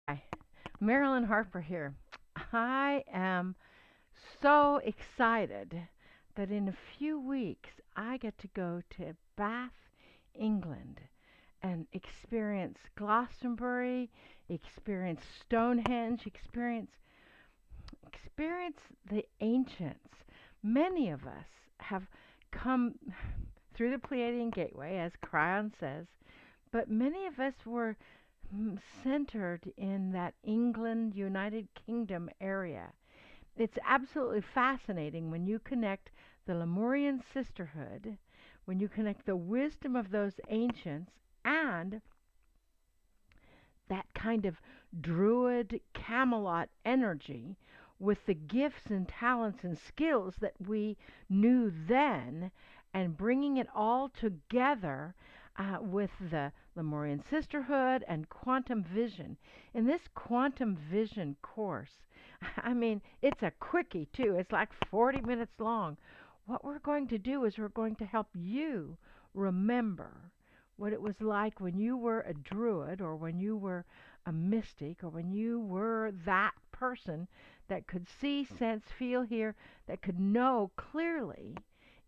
Hi, Marilyn Harper here. I am so excited that in a few weeks I get to go to Bath, England and experience Glastonbury, experience Stonehenge, experience the ancients. Many of us have come through the Pleiadian Gateway, as Cryon says, but many of us were centered in that England, United Kingdom area. It's absolutely fascinating when you connect the Lemurian Sisterhood, when you connect the wisdom of those ancients and that kind of druid Camelot energy with the gifts and talents and skills that we knew then, and bringing it all together with the Lemurian Sisterhood and quantum vision. In this quantum vision course, I mean, it's a quickie too. It's like 40 minutes long. What we're going to do is we're going to help you remember what it was like when you were a druid or when you were a mystic or when you were that person that could see, sense, feel, hear, that could know clearly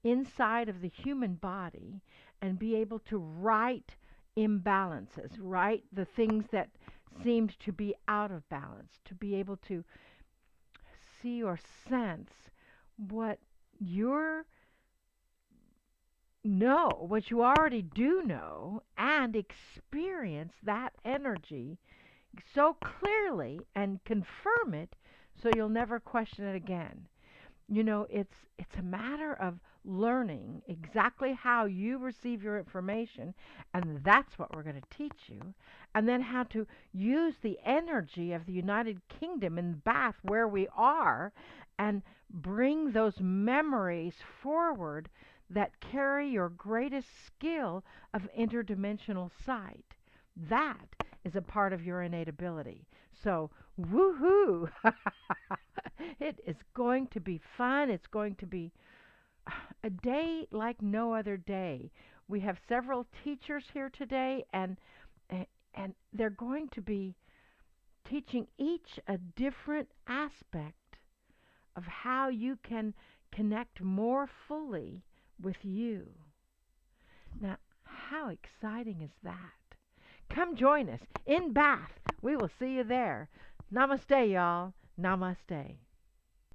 inside of the human body and be able to right imbalances, right the things that seemed to be out of balance, to be able to see or sense what your know what you already do know and experience that energy so clearly and confirm it so you'll never question it again. It's a matter of learning exactly how you receive your information, and that's what we're going to teach you, and then how to use the energy of the United Kingdom in Bath where we are and bring those memories forward that carry your greatest skill of interdimensional sight. That is a part of your innate ability. So, woohoo! It is going to be fun. It's going to be a day like no other day. We have several teachers here today, and they're going to be teaching each a different aspect of how you can connect more fully with you. Now, how exciting is that? Come join us in Bath. We will see you there. Namaste, y'all. Namaste.